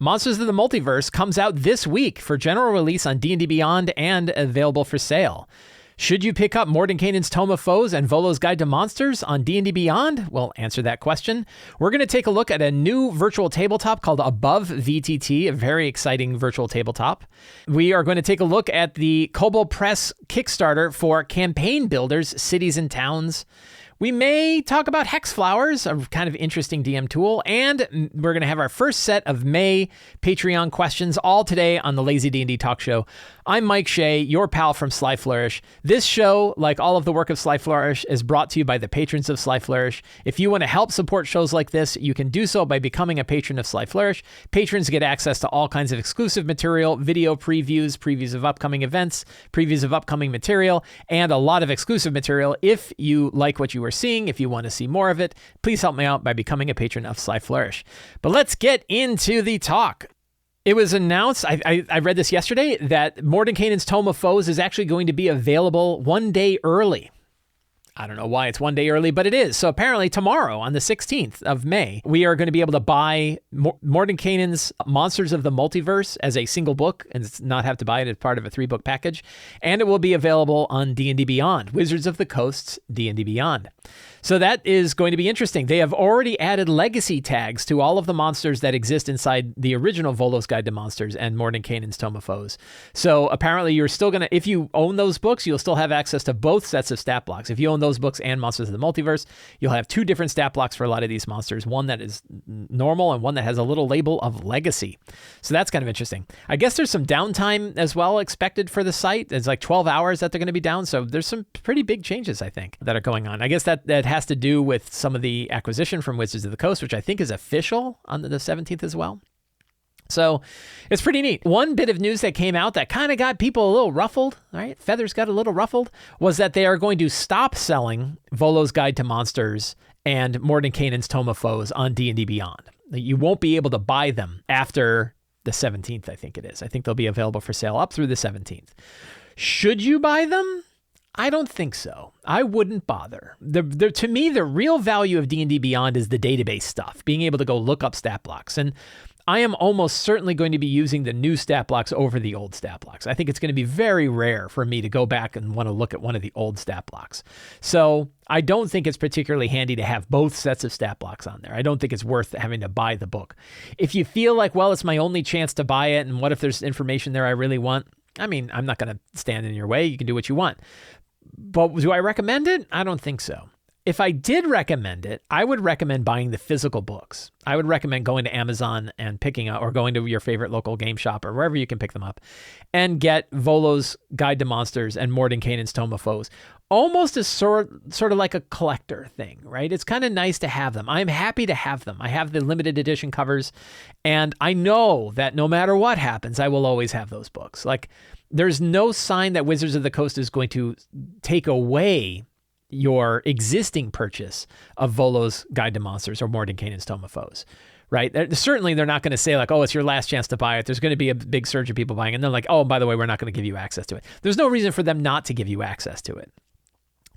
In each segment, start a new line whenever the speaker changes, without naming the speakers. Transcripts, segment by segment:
Monsters of the Multiverse comes out this week for general release on D&D Beyond and available for sale. Should you pick up Mordenkainen's Tome of Foes and Volo's Guide to Monsters on D&D Beyond? We'll answer that question. We're going to take a look at a new virtual tabletop called Above VTT, a very exciting virtual tabletop. We are going to take a look at the Kobold Press Kickstarter for Campaign Builders, Cities and Towns. We may talk about Hex Flowers, a kind of interesting DM tool, and we're going to have our first set of May Patreon questions all today on the Lazy D&D Talk Show. I'm Mike Shea, your pal from Sly Flourish. This show, like all of the work of Sly Flourish, is brought to you by the patrons of Sly Flourish. If you want to help support shows like this, you can do so by becoming a patron of Sly Flourish. Patrons get access to all kinds of exclusive material, video previews, previews of upcoming events, previews of upcoming material, and a lot of exclusive material. If you like what you are seeing, if you want to see more of it, please help me out by becoming a patron of Sly Flourish. But let's get into the talk. It was announced, I read this yesterday, that Mordenkainen's Tome of Foes is actually going to be available one day early. I don't know why it's one day early, but it is. So apparently tomorrow, on the 16th of May, we are going to be able to buy Mordenkainen's Monsters of the Multiverse as a single book and not have to buy it as part of a 3-book package. And it will be available on D&D Beyond, Wizards of the Coast's D&D Beyond. So that is going to be interesting. They have already added legacy tags to all of the monsters that exist inside the original Volo's Guide to Monsters and Mordenkainen's Tome of Foes. So apparently you're still going to, if you own those books, you'll still have access to both sets of stat blocks. If you own those books and Monsters of the Multiverse, you'll have 2 different stat blocks for a lot of these monsters, one that is normal and one that has a little label of legacy. So that's kind of interesting. I guess there's some downtime as well expected for the site. It's like 12 hours that they're going to be down. So there's some pretty big changes, I think, that are going on. I guess that has to do with some of the acquisition from Wizards of the Coast, which I think is official on the 17th as well. So it's pretty neat. One bit of news that came out that kind of got people a little ruffled, right? Feathers got a little ruffled, was that they are going to stop selling Volo's Guide to Monsters and Mordenkainen's Tome of Foes on D&D Beyond. You won't be able to buy them after the 17th, I think it is. I think they'll be available for sale up through the 17th. Should you buy them? I don't think so. I wouldn't bother. To me, the real value of D&D Beyond is the database stuff, being able to go look up stat blocks. And I am almost certainly going to be using the new stat blocks over the old stat blocks. I think it's going to be very rare for me to go back and want to look at one of the old stat blocks. So I don't think it's particularly handy to have both sets of stat blocks on there. I don't think it's worth having to buy the book. If you feel like, well, it's my only chance to buy it, and what if there's information there I really want? I mean, I'm not going to stand in your way. You can do what you want. But do I recommend it? I don't think so. If I did recommend it, I would recommend buying the physical books. I would recommend going to Amazon and picking up, or going to your favorite local game shop or wherever you can pick them up, and get Volo's Guide to Monsters and Mordenkainen's Tome of Foes. Almost as sort of like a collector thing, right? It's kind of nice to have them. I'm happy to have them. I have the limited edition covers, and I know that no matter what happens, I will always have those books. Like, there's no sign that Wizards of the Coast is going to take away your existing purchase of Volo's Guide to Monsters or Mordenkainen's Tome of Foes, right? Certainly they're not going to say like, oh, it's your last chance to buy it. There's going to be a big surge of people buying it. And they're like, oh, by the way, we're not going to give you access to it. There's no reason for them not to give you access to it.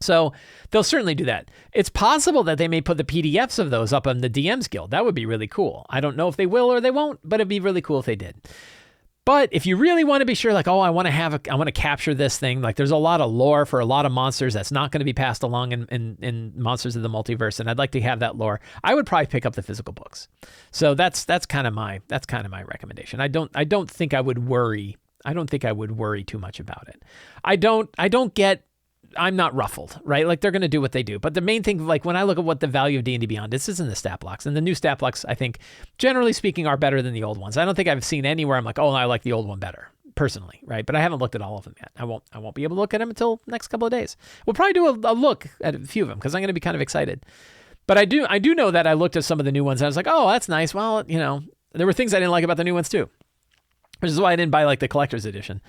So they'll certainly do that. It's possible that they may put the PDFs of those up on the DMs Guild. That would be really cool. I don't know if they will or they won't, but it'd be really cool if they did. But if you really want to be sure, like, oh, I want to capture this thing, like there's a lot of lore for a lot of monsters that's not going to be passed along in Monsters of the Multiverse, and I'd like to have that lore, I would probably pick up the physical books. So that's kind of my recommendation. I don't think I would worry. I don't think I would worry too much about it. I'm not ruffled, right? Like, they're going to do what they do. But the main thing, like, when I look at what the value of D&D Beyond, this isn't the stat blocks. And the new stat blocks, I think, generally speaking, are better than the old ones. I don't think I've seen anywhere I'm like, oh, I like the old one better, personally, right? But I haven't looked at all of them yet. I won't be able to look at them until next couple of days. We'll probably do a look at a few of them because I'm going to be kind of excited. But I do know that I looked at some of the new ones and I was like, oh, that's nice. Well, there were things I didn't like about the new ones too, which is why I didn't buy like the collector's edition,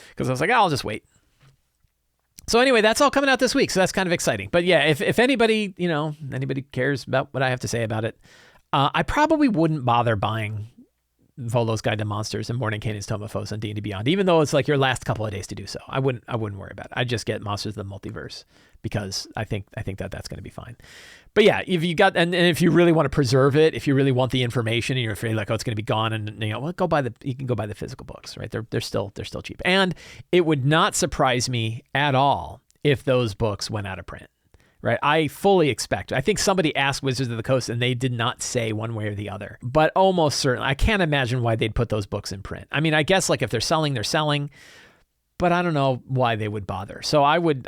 because I was like, I'll just wait. So anyway, that's all coming out this week. So that's kind of exciting. But yeah, if anybody cares about what I have to say about it, I probably wouldn't bother buying Volo's Guide to Monsters and Mordenkainen's Tome of Foes on D&D Beyond, even though it's like your last couple of days to do so. I wouldn't worry about it. I'd just get Monsters of the Multiverse because I think that that's going to be fine. But yeah, if you got and if you really want to preserve it, if you really want the information and you're afraid like, oh, it's going to be gone, and well, you can go buy the physical books, right? They're still cheap. And it would not surprise me at all if those books went out of print. Right, I fully expect. I think somebody asked Wizards of the Coast and they did not say one way or the other. But almost certainly, I can't imagine why they'd put those books in print. I mean, I guess like if they're selling, they're selling, but I don't know why they would bother. So I would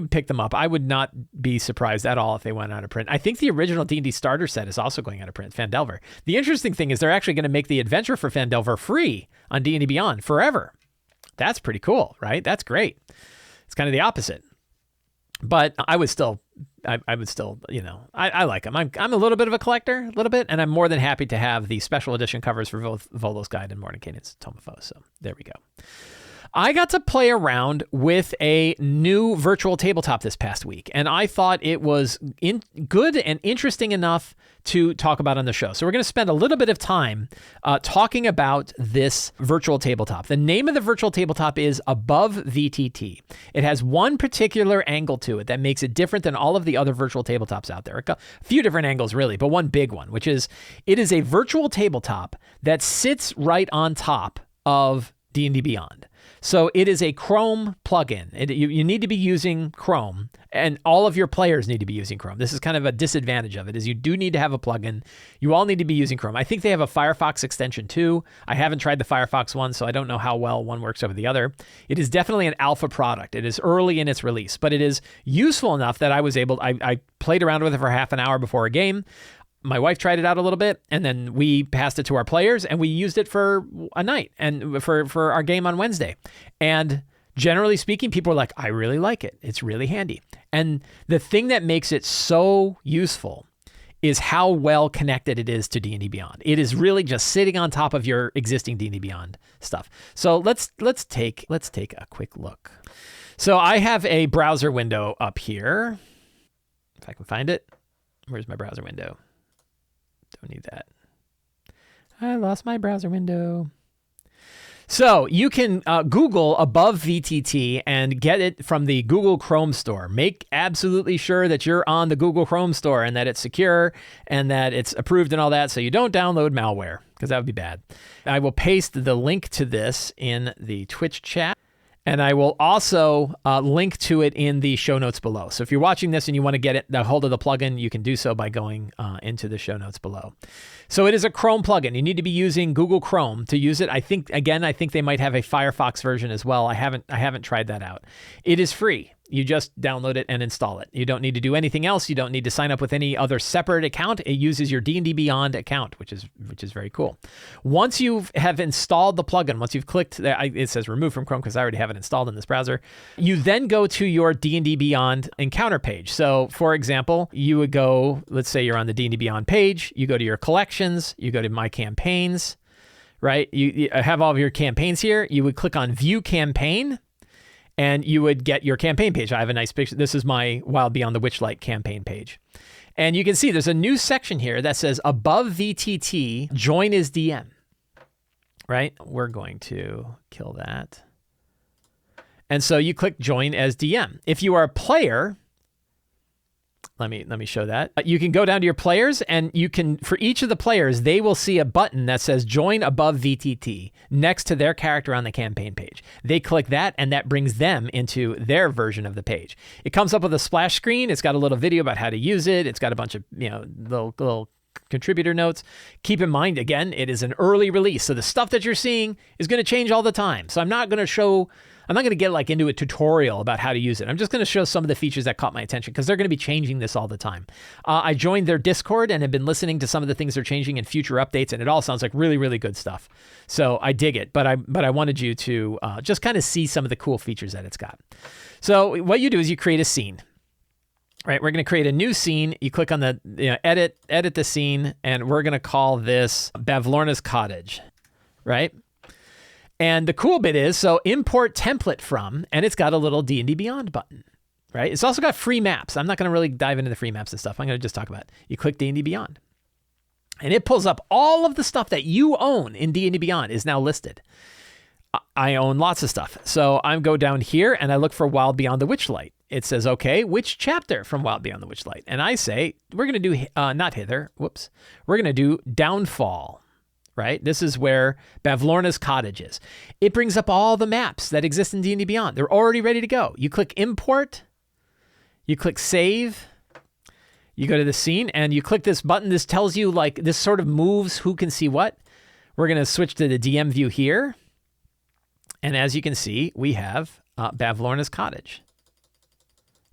pick them up. I would not be surprised at all if they went out of print. I think the original D&D starter set is also going out of print, Phandelver. The interesting thing is they're actually going to make the adventure for Phandelver free on D&D Beyond forever. That's pretty cool, right? That's great. It's kind of the opposite. But I would still, I like them. I'm a little bit of a collector, and I'm more than happy to have the special edition covers for both Volo's Guide and Mordenkainen's Tome of Foes. So there we go. I got to play around with a new virtual tabletop this past week, and I thought it was good and interesting enough to talk about on the show. So we're going to spend a little bit of time talking about this virtual tabletop. The name of the virtual tabletop is Above VTT. It has one particular angle to it that makes it different than all of the other virtual tabletops out there. A few different angles, really, but one big one, which is it is a virtual tabletop that sits right on top of D&D Beyond. So it is a Chrome plugin. You need to be using Chrome, and all of your players need to be using Chrome. This is kind of a disadvantage of it, is you do need to have a plugin. You all need to be using Chrome. I think they have a Firefox extension too. I haven't tried the Firefox one, so I don't know how well one works over the other. It is definitely an alpha product. It is early in its release, but it is useful enough that I played around with it for half an hour before a game. My wife tried it out a little bit, and then we passed it to our players, and we used it for a night and for our game on Wednesday. And generally speaking, people are like, I really like it. It's really handy. And the thing that makes it so useful is how well connected it is to D&D Beyond. It is really just sitting on top of your existing D&D Beyond stuff. So let's take a quick look. So I have a browser window up here. If I can find it. Where's my browser window? Don't need that. I lost my browser window. So you can Google Above VTT and get it from the Google Chrome store. Make absolutely sure that you're on the Google Chrome store and that it's secure and that it's approved and all that, so you don't download malware, because that would be bad. I will paste the link to this in the Twitch chat. And I will also link to it in the show notes below. So if you're watching this and you want to get a hold of the plugin, you can do so by going into the show notes below. So it is a Chrome plugin. You need to be using Google Chrome to use it. I think they might have a Firefox version as well. I haven't tried that out. It is free. You just download it and install it. You don't need to do anything else. You don't need to sign up with any other separate account. It uses your D&D Beyond account, which is very cool. Once you have installed the plugin, once you've clicked, it says remove from Chrome because I already have it installed in this browser. You then go to your D&D Beyond encounter page. So for example, you would go, let's say you're on the D&D Beyond page, you go to your collections, you go to my campaigns, right? You have all of your campaigns here. You would click on view campaign, and you would get your campaign page. I have a nice picture. This is my Wild Beyond the Witchlight campaign page. And you can see there's a new section here that says Above VTT, join as DM, right? We're going to kill that. And so you click join as DM. If you are a player, let me show that. You can go down to your players, and you can, for each of the players, they will see a button that says join Above VTT next to their character on the campaign page. They click that, and that brings them into their version of the page. It comes up with a splash screen. It's got a little video about how to use it. It's got a bunch of little contributor notes. Keep in mind, again, it is an early release, so the stuff that you're seeing is going to change all the time. So I'm not going to get into a tutorial about how to use it. I'm just going to show some of the features that caught my attention because they're going to be changing this all the time. I joined their Discord and have been listening to some of the things they're changing in future updates, and it all sounds like really, really good stuff. So I dig it, but I wanted you to just kind of see some of the cool features that it's got. So what you do is you create a scene. Right, we're going to create a new scene. You click on the edit the scene, and we're going to call this Bavlorna's Cottage, right? And the cool bit is, so import template from, and it's got a little D&D Beyond button, right? It's also got free maps. I'm not going to really dive into the free maps and stuff. I'm going to just talk about it. You click D&D Beyond. And it pulls up all of the stuff that you own in D&D Beyond is now listed. I own lots of stuff. So I go down here and I look for Wild Beyond the Witchlight. It says, okay, which chapter from Wild Beyond the Witchlight? And I say, we're going to do, not Hither, whoops. We're going to do Downfall, right? This is where Bavlorna's cottage is. It brings up all the maps that exist in D&D Beyond. They're already ready to go. You click Import, you click Save, you go to the scene, and you click this button. This tells you, like, this sort of moves who can see what. We're going to switch to the DM view here. And as you can see, we have Bavlorna's cottage,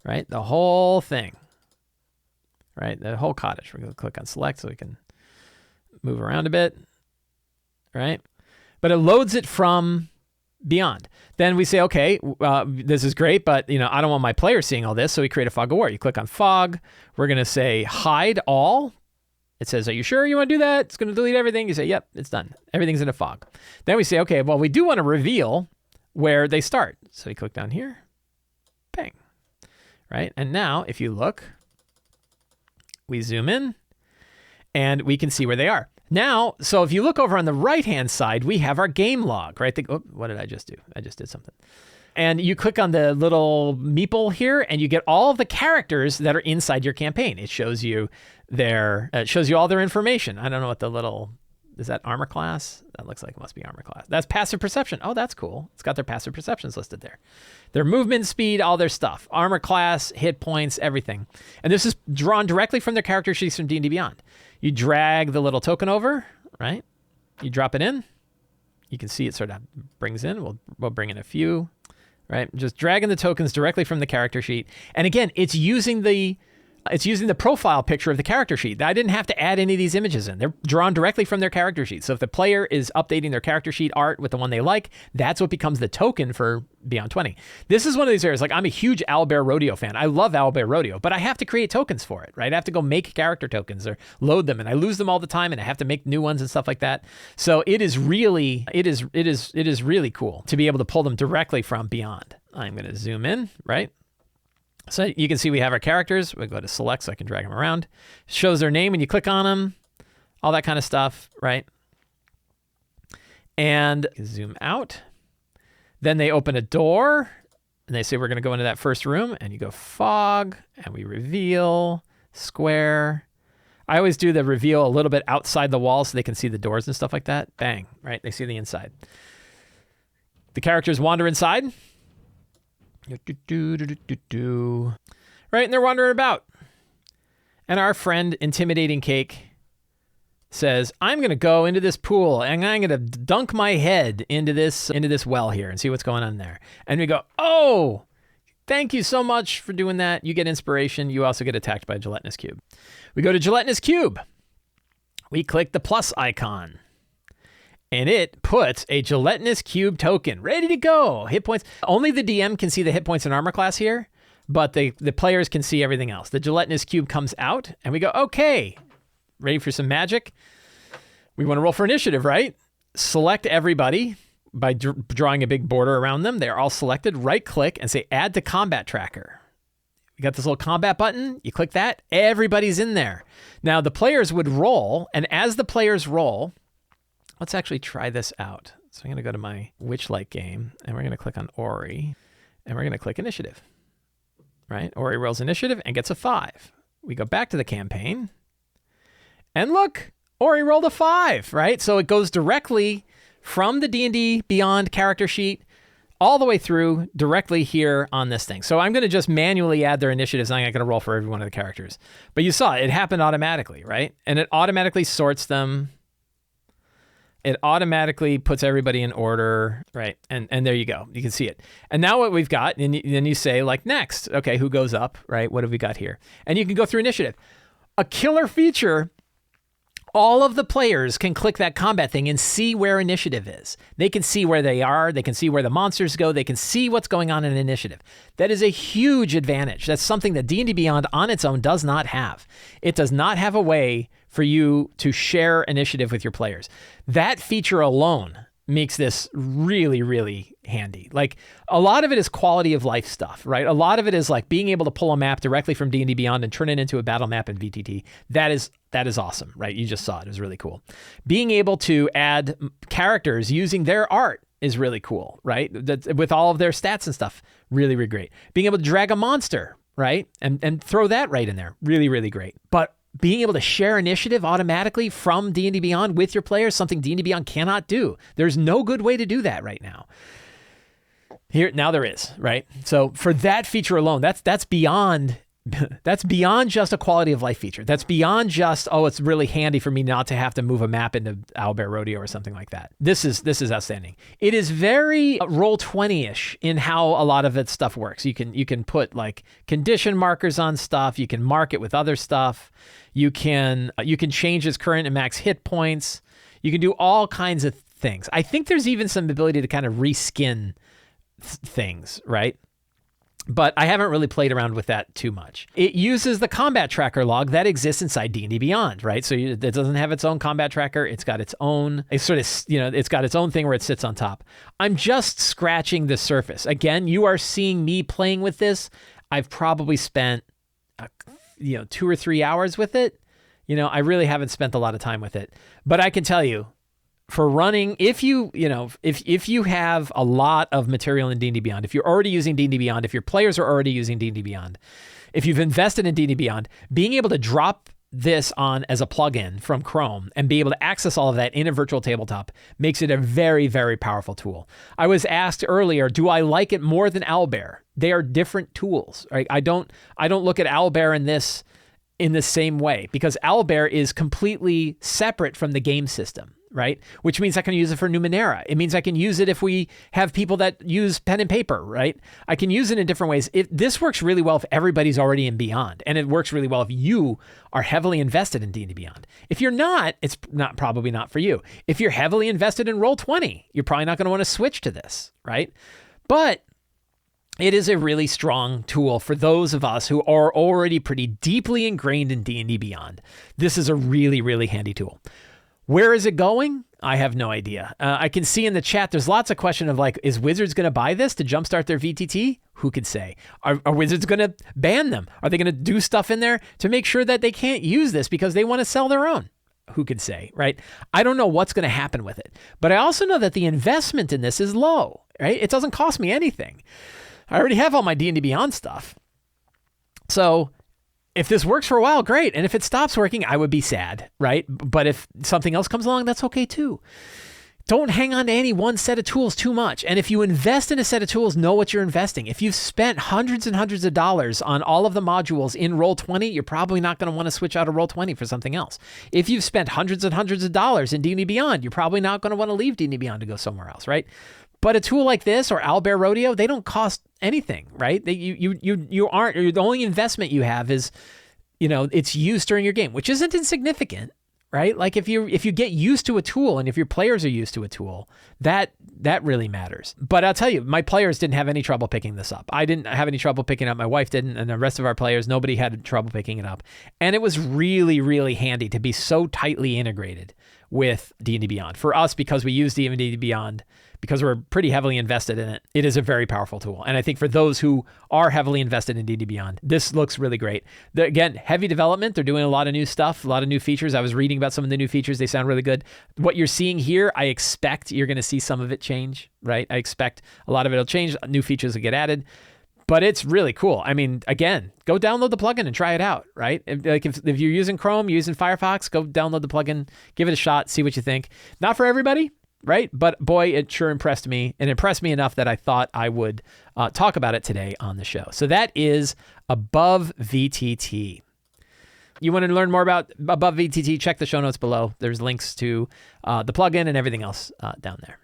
right? The whole thing, right? The whole cottage. We're going to click on select so we can move around a bit, right? But it loads it from Beyond. Then we say, okay, this is great, but I don't want my players seeing all this, so we create a fog of war. You click on fog. We're going to say hide all. It says, are you sure you want to do that? It's going to delete everything. You say, yep, it's done. Everything's in a fog. Then we say, okay, well, we do want to reveal where they start. So we click down here, bang, right? And now if you look, we zoom in and we can see where they are. Now, so if you look over on the right-hand side, we have our game log, right? What did I just do? I just did something. And you click on the little meeple here and you get all of the characters that are inside your campaign. It shows you all their information. I don't know what the little, is that armor class? That looks like it must be armor class. That's passive perception. Oh, that's cool. It's got their passive perceptions listed there. Their movement speed, all their stuff. Armor class, hit points, everything. And this is drawn directly from their character sheets from D&D Beyond. You drag the little token over, right? You drop it in. You can see it sort of brings in. We'll bring in a few, right? Just dragging the tokens directly from the character sheet. And again, it's using the profile picture of the character sheet. I didn't have to add any of these images in. They're drawn directly from their character sheet. So if the player is updating their character sheet art with the one they like, that's what becomes the token for Beyond 20. This is one of these areas, like I'm a huge Owlbear Rodeo fan. I love Owlbear Rodeo, but I have to create tokens for it, right? I have to go make character tokens or load them, and I lose them all the time, and I have to make new ones and stuff like that. So it is really cool to be able to pull them directly from Beyond. I'm going to zoom in, right? So you can see we have our characters. We go to select so I can drag them around. It shows their name when you click on them, all that kind of stuff, right? And zoom out. Then they open a door and they say, we're going to go into that first room, and you go fog and we reveal square. I always do the reveal a little bit outside the wall so they can see the doors and stuff like that. Bang, right? They see the inside. The characters wander inside. Right, and they're wandering about. And our friend Intimidating Cake says, I'm going to go into this pool and I'm going to dunk my head into this well here and see what's going on there. And we go, oh, thank you so much for doing that. You get inspiration. You also get attacked by a gelatinous cube. We go to gelatinous cube. We click the plus icon. And it puts a gelatinous cube token ready to go. Hit points. Only the DM can see the hit points and armor class here, but the players can see everything else. The gelatinous cube comes out and we go, okay, ready for some magic. We want to roll for initiative, right? Select everybody by drawing a big border around them. They're all selected. Right click and say add to combat tracker. You got this little combat button. You click that. Everybody's in there. Now the players would roll, and as the players roll, let's actually try this out. So I'm going to go to my Witchlight game, and we're going to click on Ori, and we're going to click Initiative, right? Ori rolls Initiative and gets a 5. We go back to the campaign, and look, Ori rolled a 5, right? So it goes directly from the D&D Beyond character sheet all the way through directly here on this thing. So I'm going to just manually add their initiatives, and I'm not going to roll for every one of the characters. But you saw it happened automatically, right? And it automatically sorts them. It automatically puts everybody in order, right? And there you go. You can see it. And now what we've got, and then you say like next, okay, who goes up, right? What have we got here? And you can go through initiative. A killer feature, all of the players can click that combat thing and see where initiative is. They can see where they are. They can see where the monsters go. They can see what's going on in initiative. That is a huge advantage. That's something that D&D Beyond on its own does not have. It does not have a way for you to share initiative with your players. That feature alone makes this really, really handy. Like a lot of it is quality of life stuff, right? A lot of it is like being able to pull a map directly from D&D Beyond and turn it into a battle map in VTT. That is awesome, right? You just saw it. It was really cool. Being able to add characters using their art is really cool, right? With all of their stats and stuff, really, really great. Being able to drag a monster, right? And throw that right in there, really, really great. But being able to share initiative automatically from D&D Beyond with your players, something D&D Beyond cannot do. There's no good way to do that right now. Now there is, right? So for that feature alone, that's beyond just a quality of life feature. That's beyond just, it's really handy for me not to have to move a map into Owlbear Rodeo or something like that. This is outstanding. It is very Roll20-ish in how a lot of its stuff works. You can put like condition markers on stuff. You can mark it with other stuff. You can change its current and max hit points. You can do all kinds of things. I think there's even some ability to kind of reskin things, right? But I haven't really played around with that too much. It uses the combat tracker log that exists inside D&D Beyond, right? So it doesn't have its own combat tracker. It's got its own, it's got its own thing where it sits on top. I'm just scratching the surface. Again, you are seeing me playing with this. I've probably spent, 2 or 3 hours with it. I really haven't spent a lot of time with it. But I can tell you, for running, if you have a lot of material in D&D Beyond, if you're already using D&D Beyond, if your players are already using D&D Beyond, if you've invested in D&D Beyond, being able to drop this on as a plugin from Chrome and be able to access all of that in a virtual tabletop makes it a very, very powerful tool. I was asked earlier, do I like it more than Owlbear? They are different tools, right? I don't look at Owlbear in the same way because Owlbear is completely separate from the game system, right? Which means I can use it for Numenera. It means I can use it if we have people that use pen and paper, right? I can use it in different ways. This works really well if everybody's already in Beyond, and it works really well if you are heavily invested in D&D Beyond. If you're not, it's probably not for you. If you're heavily invested in Roll20, you're probably not going to want to switch to this, right? But it is a really strong tool for those of us who are already pretty deeply ingrained in D&D Beyond. This is a really, really handy tool. Where is it going? I have no idea. I can see in the chat, there's lots of question of like, is Wizards going to buy this to jumpstart their VTT? Who could say? Are Wizards going to ban them? Are they going to do stuff in there to make sure that they can't use this because they want to sell their own? Who could say, right? I don't know what's going to happen with it. But I also know that the investment in this is low, right? It doesn't cost me anything. I already have all my D&D Beyond stuff. So if this works for a while, great. And if it stops working, I would be sad, right? But if something else comes along, that's okay too. Don't hang on to any one set of tools too much. And if you invest in a set of tools, know what you're investing. If you've spent hundreds and hundreds of dollars on all of the modules in Roll20, you're probably not going to want to switch out of Roll20 for something else. If you've spent hundreds and hundreds of dollars in D&D Beyond, you're probably not going to want to leave D&D Beyond to go somewhere else, right? But a tool like this or Owlbear Rodeo, they don't cost anything, right? The only investment you have is, it's use during your game, which isn't insignificant, right? Like if you get used to a tool and if your players are used to a tool, that really matters. But I'll tell you, my players didn't have any trouble picking this up. I didn't have any trouble picking it up. My wife didn't, and the rest of our players, nobody had trouble picking it up. And it was really, really handy to be so tightly integrated with D&D Beyond. For us, because we use D&D Beyond, because we're pretty heavily invested in it, it is a very powerful tool. And I think for those who are heavily invested in D&D Beyond, this looks really great. Again, heavy development. They're doing a lot of new stuff, a lot of new features. I was reading about some of the new features. They sound really good. What you're seeing here, I expect you're going to see some of it change, right? I expect a lot of it will change. New features will get added. But it's really cool. I mean, again, go download the plugin and try it out, right? If you're using Chrome, you're using Firefox, go download the plugin, give it a shot, see what you think. Not for everybody, right? But boy, it sure impressed me, and impressed me enough that I thought I would talk about it today on the show. So that is Above VTT. You want to learn more about Above VTT, check the show notes below. There's links to the plugin and everything else down there.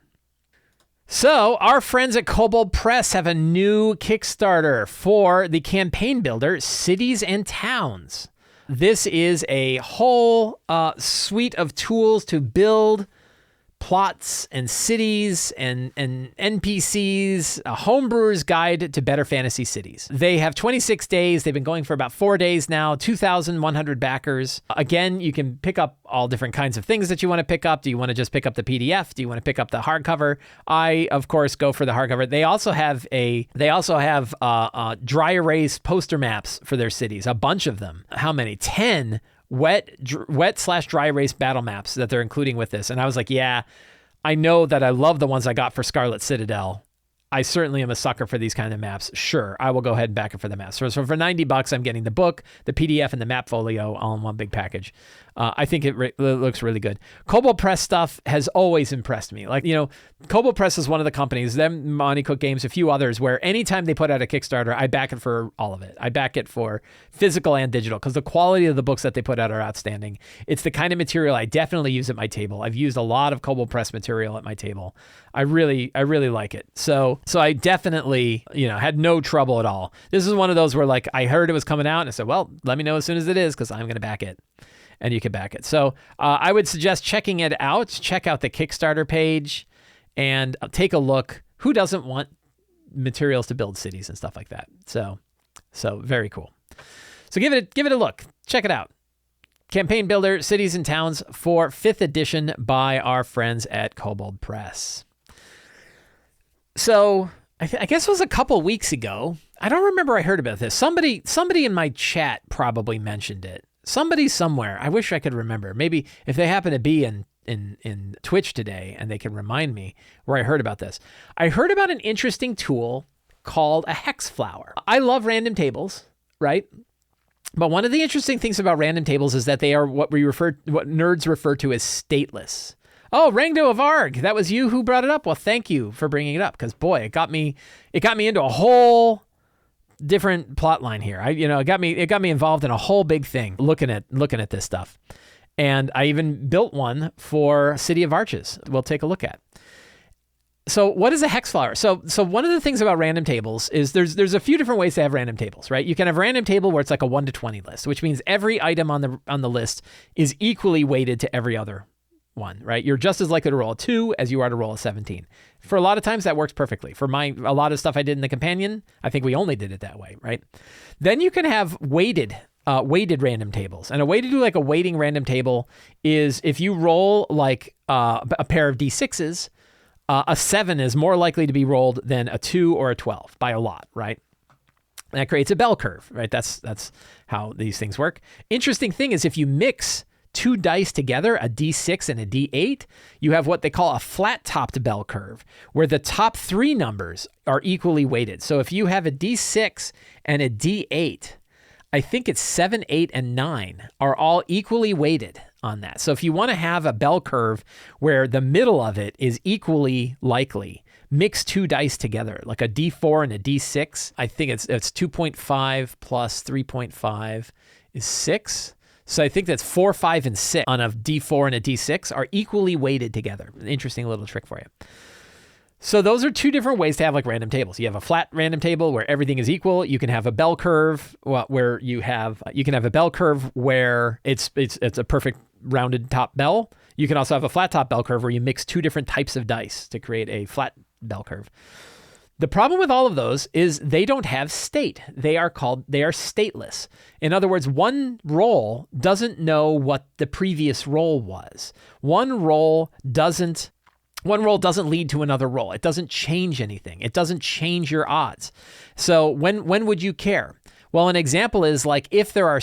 So our friends at Kobold Press have a new Kickstarter for the campaign builder, Cities and Towns. This is a whole suite of tools to build plots and cities and NPCs, a homebrewer's guide to better fantasy cities. They have 26 days. They've been going for about 4 days now, 2,100 backers. Again, you can pick up all different kinds of things that you want to pick up. Do you want to just pick up the PDF? Do you want to pick up the hardcover? I, of course, go for the hardcover. They also have dry erase poster maps for their cities, a bunch of them. How many? 10 wet/dry erase battle maps that they're including with this. And I was like, yeah, I know that I love the ones I got for Scarlet Citadel. I certainly am a sucker for these kind of maps. Sure, I will go ahead and back it for the maps. So for $90, I'm getting the book, the PDF, and the map folio all in one big package. I think it looks really good. Kobold Press stuff has always impressed me. Like, Kobold Press is one of the companies, them, Monty Cook Games, a few others, where anytime they put out a Kickstarter, I back it for all of it. I back it for physical and digital because the quality of the books that they put out are outstanding. It's the kind of material I definitely use at my table. I've used a lot of Kobold Press material at my table. I really like it. So I definitely, had no trouble at all. This is one of those where like I heard it was coming out and I said, well, let me know as soon as it is because I'm going to back it. And you can back it. So I would suggest checking it out. Check out the Kickstarter page and take a look. Who doesn't want materials to build cities and stuff like that? So very cool. So give it a look. Check it out. Campaign Builder, Cities and Towns for 5th edition by our friends at Kobold Press. So I guess it was a couple weeks ago. I don't remember I heard about this. Somebody in my chat probably mentioned it. Somebody somewhere. I wish I could remember. Maybe if they happen to be in Twitch today and they can remind me where I heard about this. I heard about an interesting tool called a Hex Flower. I love random tables, right? But one of the interesting things about random tables is that they are what nerds refer to as stateless. Oh, Rangdo of Arg, that was you who brought it up. Well, thank you for bringing it up because boy, it got me into a whole different plot line here. It got me involved in a whole big thing looking at this stuff. And I even built one for City of Arches. We'll take a look at. So what is a hex flower? So one of the things about random tables is there's a few different ways to have random tables, right? You can have a random table where it's like a 1 to 20 list, which means every item on the list is equally weighted to every other one, right? You're just as likely to roll a 2 as you are to roll a 17. For a lot of times that works perfectly. For a lot of stuff I did in the companion, I think we only did it that way, right? Then you can have weighted random tables. And a way to do like a weighting random table is if you roll like a pair of D6s, a 7 is more likely to be rolled than a 2 or a 12 by a lot, right? And that creates a bell curve, right? That's how these things work. Interesting thing is if you mix 2 dice together, a D6 and a D8, you have what they call a flat-topped bell curve, where the top 3 numbers are equally weighted. So if you have a D6 and a D8, I think it's 7, 8, and 9 are all equally weighted on that. So if you want to have a bell curve where the middle of it is equally likely, mix 2 dice together, like a D4 and a D6. I think it's 2.5 plus 3.5 is 6. So I think that's 4, 5, and 6 on a D4 and a D6 are equally weighted together. An interesting little trick for you. So those are 2 different ways to have like random tables. You have a flat random table where everything is equal. You can have a bell curve where you can have a bell curve where it's a perfect rounded top bell. You can also have a flat top bell curve where you mix 2 different types of dice to create a flat bell curve. The problem with all of those is they don't have state. They are stateless. In other words, one roll doesn't know what the previous roll was. One roll doesn't lead to another roll. It doesn't change anything. It doesn't change your odds. So when would you care? Well, an example is like if there are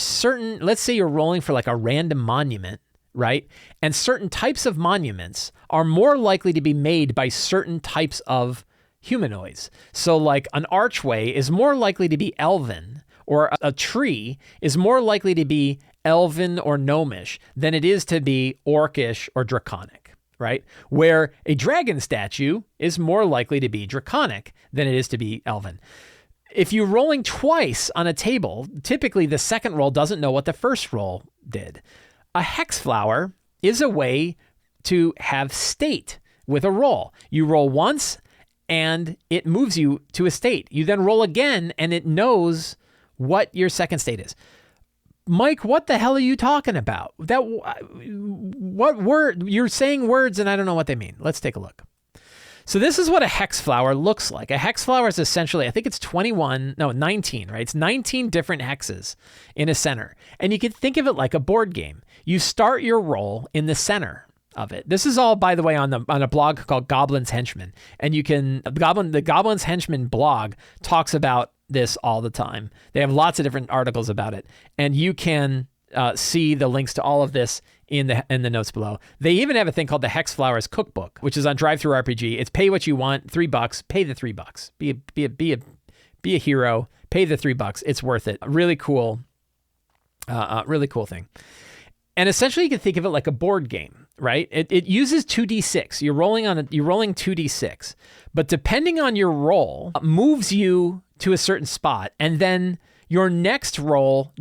let's say you're rolling for like a random monument, right? And certain types of monuments are more likely to be made by certain types of humanoids. So like an archway is more likely to be elven, or a tree is more likely to be elven or gnomish than it is to be orcish or draconic, right? Where a dragon statue is more likely to be draconic than it is to be elven. If you're rolling twice on a table, typically the second roll doesn't know what the first roll did. A hex flower is a way to have state with a roll. You roll once and it moves you to a state. You then roll again and it knows what your second state is. Mike, what the hell are you talking about? What word? You're saying words and I don't know what they mean. Let's take a look. So this is what a hex flower looks like. A hex flower is essentially, I think it's 19, right? It's 19 different hexes in a center. And you can think of it like a board game. You start your roll in the center of it. This is all, by the way, on a blog called Goblin's Henchman. And you can, the Goblin's Henchman blog talks about this all the time. They have lots of different articles about it. And you can see the links to all of this in the notes below. They even have a thing called the Hex Flowers Cookbook, which is on Drive-Thru-RPG. It's pay what you want, $3, pay the $3. Be a hero, pay the $3. It's worth it. Really cool thing. And essentially you can think of it like a board game, right? It uses 2d6. You're rolling 2d6, but depending on your roll, moves you to a certain spot, and then your next roll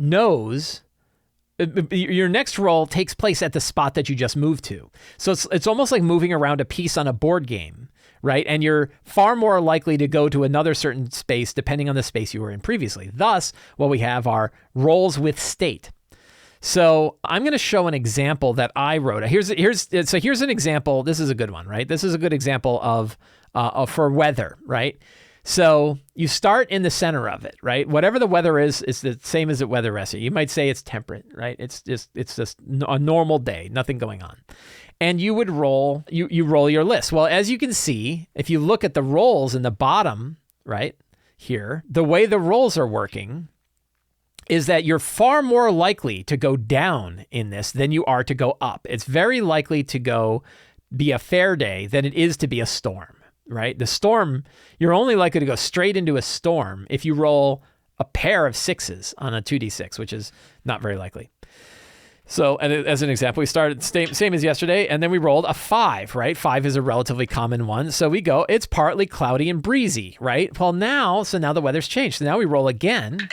takes place at the spot that you just moved to. So it's almost like moving around a piece on a board game, right? And you're far more likely to go to another certain space depending on the space you were in previously. Thus, what we have are rolls with state. So I'm going to show an example that I wrote. Here's an example. This is a good one, right? This is a good example of for weather, right? So you start in the center of it, right? Whatever the weather is the same as the weather rest. You might say it's temperate, right? It's just a normal day, nothing going on. And you would roll, you roll your list. Well, as you can see, if you look at the rolls in the bottom, right here, the way the rolls are working is that you're far more likely to go down in this than you are to go up. It's very likely to be a fair day than it is to be a storm. Right? The storm, you're only likely to go straight into a storm if you roll a pair of 6s on a 2d6, which is not very likely. So, and as an example, we started same as yesterday, and then we rolled a 5, right? 5 is a relatively common one. So we go, it's partly cloudy and breezy, right? Well, now the weather's changed. So now we roll again,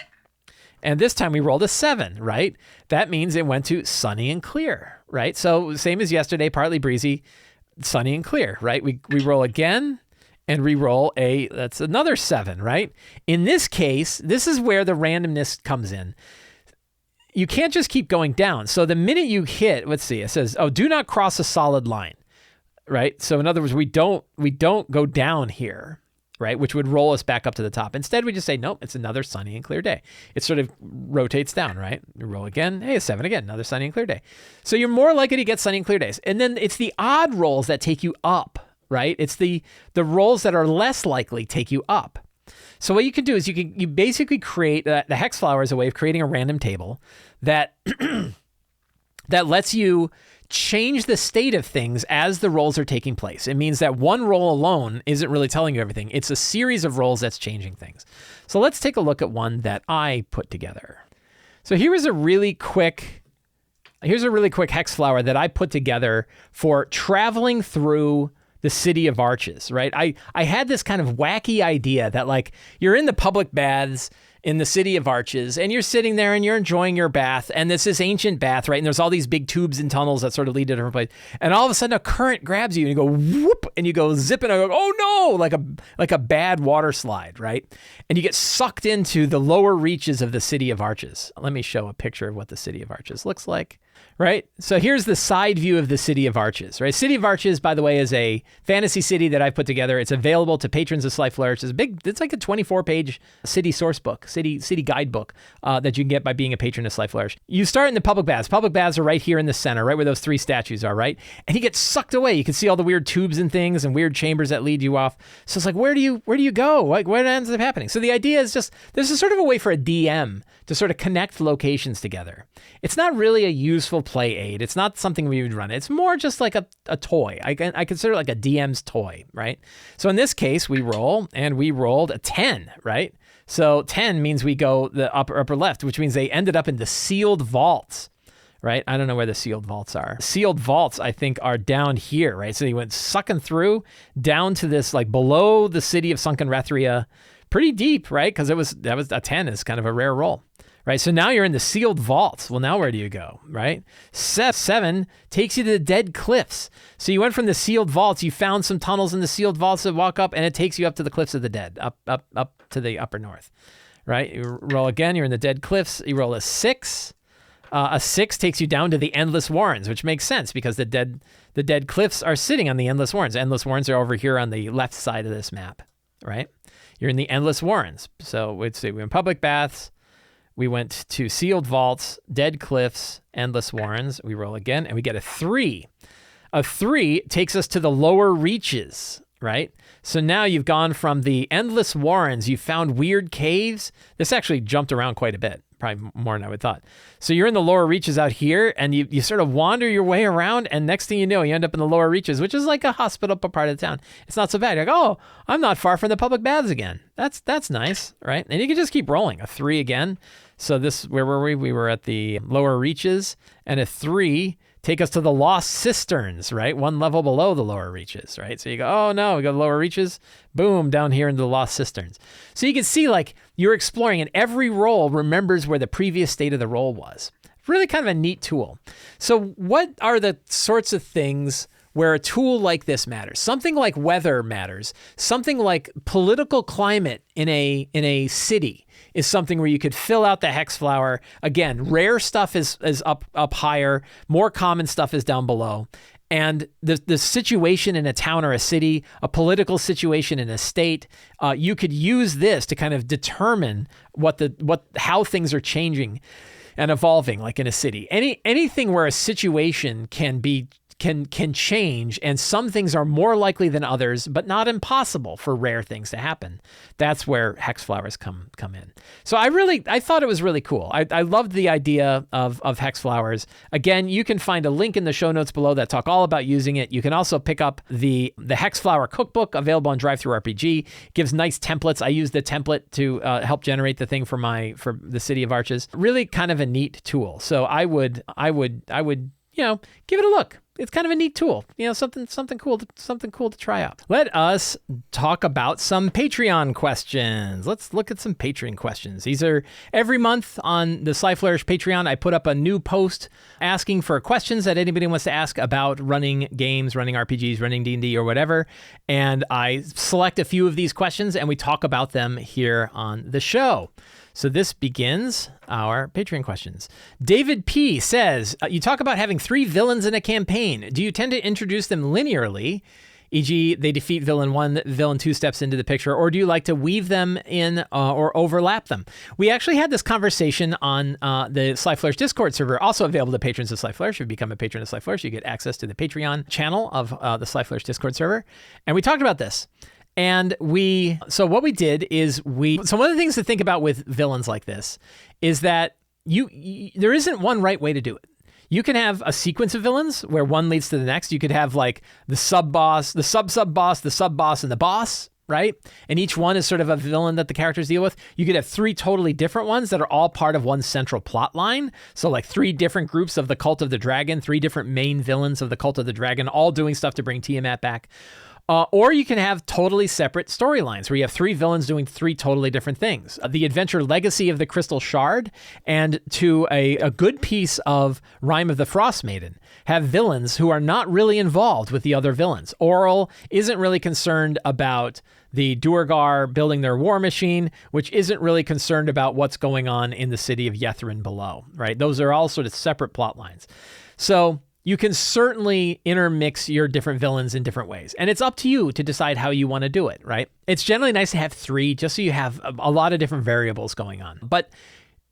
and this time we rolled a 7, right? That means it went to sunny and clear, right? So same as yesterday, partly breezy, sunny and clear, right? We roll again and re-roll that's another 7, right? In this case, this is where the randomness comes in. You can't just keep going down. So the minute you hit, let's see, it says, do not cross a solid line, right? So in other words, we don't go down here, right? Which would roll us back up to the top. Instead, we just say, nope, it's another sunny and clear day. It sort of rotates down, right? You roll again, hey, a 7 again, another sunny and clear day. So you're more likely to get sunny and clear days. And then it's the odd rolls that take you up, right? It's the rolls that are less likely take you up. So what you can do is you basically create, the Hex Flower is a way of creating a random table that that lets you change the state of things as the rolls are taking place. It means that one roll alone isn't really telling you everything. It's a series of rolls that's changing things. So let's take a look at one that I put together. So here's a really quick Hex Flower that I put together for traveling through the City of Arches, right? I had this kind of wacky idea that like you're in the public baths in the City of Arches and you're sitting there and you're enjoying your bath and it's this ancient bath, right? And there's all these big tubes and tunnels that sort of lead to different places. And all of a sudden a current grabs you and you go whoop and you go zip and I go, oh no, like a bad water slide, right? And you get sucked into the lower reaches of the City of Arches. Let me show a picture of what the City of Arches looks like. Right? So here's the side view of the City of Arches, right? City of Arches, by the way, is a fantasy city that I've put together. It's available to patrons of Sly Flourish. It's like a 24-page city source book, city guidebook that you can get by being a patron of Sly Flourish. You start in the public baths. Public baths are right here in the center, right where those 3 statues are, right? And you get sucked away. You can see all the weird tubes and things and weird chambers that lead you off. So it's like, where do you go? Like, what ends up happening? So the idea is just, this is sort of a way for a DM to sort of connect locations together. It's not really a useful play aid. It's not something we would run. It's more just like a toy. I consider it like a DM's toy, right? So in this case, we roll, and we rolled a 10, right? So 10 means we go the upper left, which means they ended up in the sealed vaults, right? I don't know where the sealed vaults are. Sealed vaults, I think, are down here, right? So you went sucking through down to this, like below the city of Sunken Rethria, pretty deep, right? Because that was a 10 is kind of a rare roll. Right, so now you're in the sealed vaults. Well, now where do you go, right? 7 takes you to the Dead Cliffs. So you went from the sealed vaults, you found some tunnels in the sealed vaults that walk up, and it takes you up to the Cliffs of the Dead, up to the upper north, right? You roll again, you're in the Dead Cliffs. You roll a 6. A 6 takes you down to the Endless Warrens, which makes sense because the dead cliffs are sitting on the Endless Warrens. Endless Warrens are over here on the left side of this map, right? You're in the Endless Warrens. So we'd say we went Public Baths, we went to Sealed Vaults, Dead Cliffs, Endless Warrens. We roll again, and we get a 3. A 3 takes us to the Lower Reaches, right? So now you've gone from the Endless Warrens, you found weird caves. This actually jumped around quite a bit, probably more than I would thought. So you're in the Lower Reaches out here, and you sort of wander your way around, and next thing you know, you end up in the Lower Reaches, which is like a hospitable part of the town. It's not so bad. You're like, oh, I'm not far from the public baths again. That's nice, right? And you can just keep rolling. A 3 again. So this, where were we? We were at the Lower Reaches, and a 3 take us to the Lost Cisterns, right? 1 level below the Lower Reaches, right? So you go, oh no, we go to the Lower Reaches, boom, down here into the Lost Cisterns. So you can see like you're exploring, and every roll remembers where the previous state of the roll was. Really kind of a neat tool. So what are the sorts of things where a tool like this matters? Something like weather matters. Something like political climate in a city is something where you could fill out the hex flower. Again, rare stuff is up higher. More common stuff is down below. And the situation in a town or a city, a political situation in a state, you could use this to kind of determine how things are changing and evolving, like in a city. Anything where a situation can change, and some things are more likely than others, but not impossible for rare things to happen. That's where hex flowers come in. So I thought it was really cool. I loved the idea of hex flowers. Again, you can find a link in the show notes below that talk all about using it. You can also pick up the hex flower cookbook available on DriveThruRPG. It gives nice templates. I use the template to help generate the thing for the City of Arches. Really kind of a neat tool. So I would give it a look. It's kind of a neat tool, something cool to try out. Let us talk about some Patreon questions. Let's look at some Patreon questions. These are every month on the Sly Flourish Patreon. I put up a new post asking for questions that anybody wants to ask about running games, running RPGs, running D&D or whatever. And I select a few of these questions and we talk about them here on the show. So this begins our Patreon questions. David P. says, you talk about having 3 villains in a campaign. Do you tend to introduce them linearly, e.g. they defeat villain 1, villain 2 steps into the picture, or do you like to weave them in or overlap them? We actually had this conversation on the Sly Flourish Discord server, also available to patrons of Sly Flourish. If you become a patron of Sly Flourish, you get access to the Patreon channel of the Sly Flourish Discord server. And we talked about this. And so what we did is so one of the things to think about with villains like this is that there isn't one right way to do it. You can have a sequence of villains where one leads to the next. You could have like the sub-boss, the sub-sub-boss, the sub-boss, and the boss, right? And each one is sort of a villain that the characters deal with. You could have 3 totally different ones that are all part of one central plot line. So like 3 different groups of the Cult of the Dragon, 3 different main villains of the Cult of the Dragon, all doing stuff to bring Tiamat back. Or you can have totally separate storylines where you have 3 villains doing 3 totally different things. The adventure Legacy of the Crystal Shard and to a good piece of Rime of the Frost Maiden have villains who are not really involved with the other villains. Auril isn't really concerned about the Duergar building their war machine, which isn't really concerned about what's going on in the city of Yethrin below, right? Those are all sort of separate plot lines. So you can certainly intermix your different villains in different ways. And it's up to you to decide how you want to do it, right? It's generally nice to have 3 just so you have a lot of different variables going on. But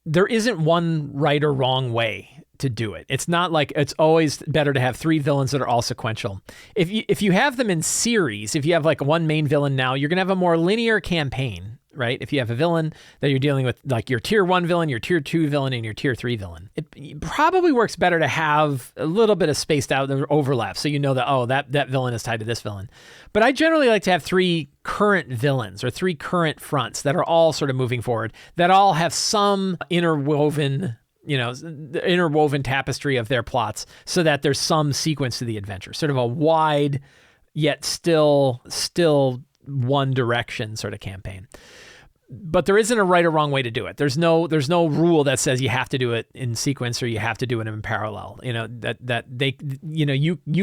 there isn't one right or wrong way to do it. It's not like it's always better to have 3 villains that are all sequential. If you have them in series, if you have like one main villain now, you're going to have a more linear campaign, right? If you have a villain that you're dealing with, like your tier 1 villain, your tier 2 villain, and your tier 3 villain, it probably works better to have a little bit of spaced out overlap so you know that, that villain is tied to this villain. But I generally like to have 3 current villains or 3 current fronts that are all sort of moving forward, that all have some interwoven tapestry of their plots so that there's some sequence to the adventure, sort of a wide yet still one direction sort of campaign. But there isn't a right or wrong way to do it. There's no rule that says you have to do it in sequence or you have to do it in parallel. You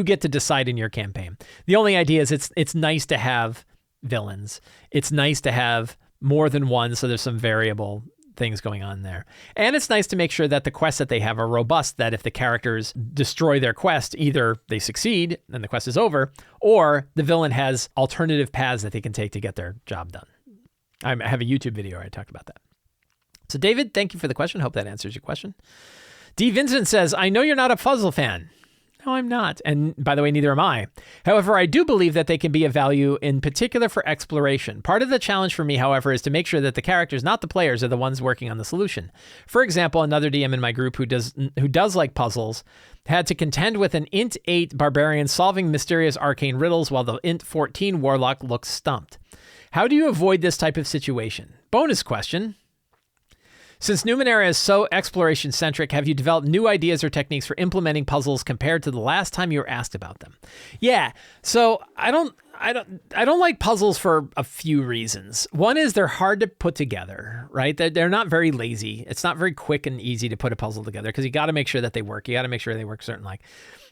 get to decide in your campaign. The only idea is it's nice to have villains. It's nice to have more than one, so there's some variable things going on there. And it's nice to make sure that the quests that they have are robust, that if the characters destroy their quest, either they succeed and the quest is over, or the villain has alternative paths that they can take to get their job done. I have a YouTube video where I talked about that. So David, thank you for the question. Hope that answers your question. D. Vincent says, I know you're not a puzzle fan. No, I'm not. And by the way, neither am I. However, I do believe that they can be of value in particular for exploration. Part of the challenge for me, however, is to make sure that the characters, not the players, are the ones working on the solution. For example, another DM in my group who does like puzzles had to contend with an int 8 barbarian solving mysterious arcane riddles while the int 14 warlock looks stumped. How do you avoid this type of situation? Bonus question. Since Numenera is so exploration-centric, have you developed new ideas or techniques for implementing puzzles compared to the last time you were asked about them? Yeah, so I don't like puzzles for a few reasons. One is they're hard to put together, right? They're not very lazy. It's not very quick and easy to put a puzzle together because you got to make sure that they work. You got to make sure they work certain like.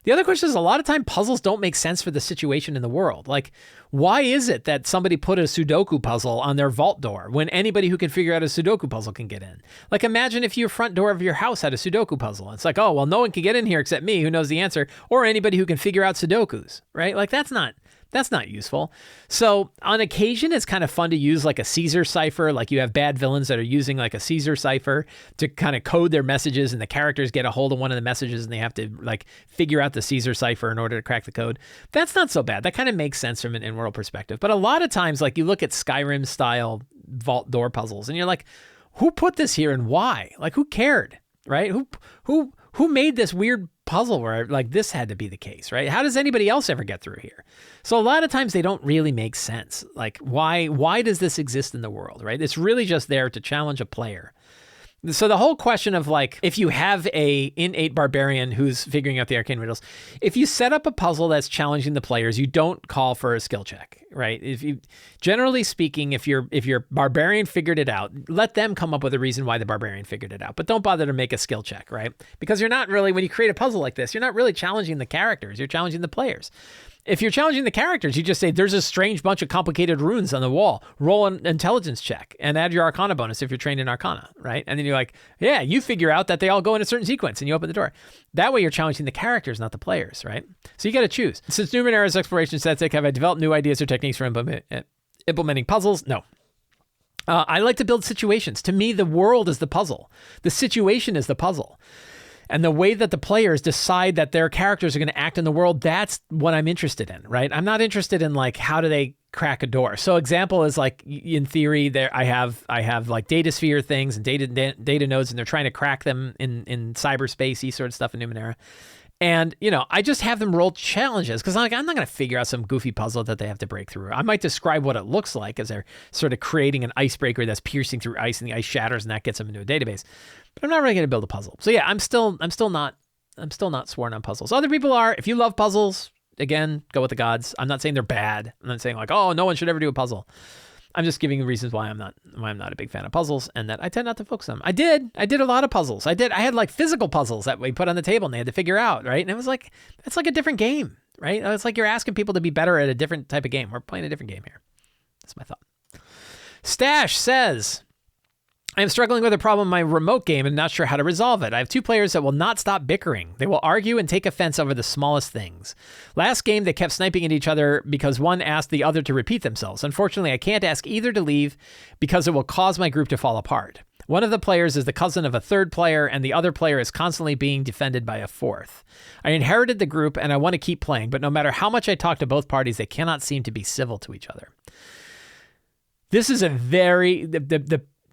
The other question is a lot of time puzzles don't make sense for the situation in the world. Like, why is it that somebody put a Sudoku puzzle on their vault door when anybody who can figure out a Sudoku puzzle can get in? Like, imagine if your front door of your house had a Sudoku puzzle. It's like, oh, well, no one can get in here except me who knows the answer or anybody who can figure out Sudokus, right? Like, that's not useful. So on occasion, it's kind of fun to use like a Caesar cipher. Like you have bad villains that are using like a Caesar cipher to kind of code their messages and the characters get a hold of one of the messages and they have to like figure out the Caesar cipher in order to crack the code. That's not so bad. That kind of makes sense from an in-world perspective. But a lot of times, like you look at Skyrim style vault door puzzles and you're like, who put this here and why? Like who cared, right? Who made this weird puzzle where like this had to be the case, right? How does anybody else ever get through here? So a lot of times they don't really make sense. Like why does this exist in the world, right? It's really just there to challenge a player. So the whole question of like, if you have a innate barbarian who's figuring out the arcane riddles, if you set up a puzzle that's challenging the players, you don't call for a skill check, right? If you, generally speaking, if your barbarian figured it out, let them come up with a reason why the barbarian figured it out, but don't bother to make a skill check, right? Because you're not really, when you create a puzzle like this, you're not really challenging the characters, you're challenging the players. If you're challenging the characters, you just say, there's a strange bunch of complicated runes on the wall. Roll an intelligence check and add your Arcana bonus if you're trained in Arcana, right? And then you're like, yeah, you figure out that they all go in a certain sequence and you open the door. That way you're challenging the characters, not the players, right? So you got to choose. Since Numenera's exploration static, have I developed new ideas or techniques for implementing puzzles? No. I like to build situations. To me, the world is the puzzle. The situation is the puzzle. And the way that the players decide that their characters are going to act in the world, that's what I'm interested in, right? I'm not interested in like, how do they crack a door? So example is like, in theory, there I have like data sphere things and data nodes, and they're trying to crack them in cyberspace, sort of stuff in Numenera. And, you know, I just have them roll challenges because I'm not going to figure out some goofy puzzle that they have to break through. I might describe what it looks like as they're sort of creating an icebreaker that's piercing through ice and the ice shatters and that gets them into a database. But I'm not really going to build a puzzle. So yeah, I'm still not sworn on puzzles. Other people are. If you love puzzles, again, go with the gods. I'm not saying they're bad. I'm not saying like, oh, no one should ever do a puzzle. I'm just giving reasons why I'm not a big fan of puzzles and that I tend not to focus on them. I did a lot of puzzles. I had like physical puzzles that we put on the table and they had to figure out, right? And it was like, that's like a different game, right? It's like you're asking people to be better at a different type of game. We're playing a different game here. That's my thought. Stash says, I am struggling with a problem in my remote game and not sure how to resolve it. I have two players that will not stop bickering. They will argue and take offense over the smallest things. Last game, they kept sniping at each other because one asked the other to repeat themselves. Unfortunately, I can't ask either to leave because it will cause my group to fall apart. One of the players is the cousin of a third player, and the other player is constantly being defended by a fourth. I inherited the group, and I want to keep playing, but no matter how much I talk to both parties, they cannot seem to be civil to each other. This is a very...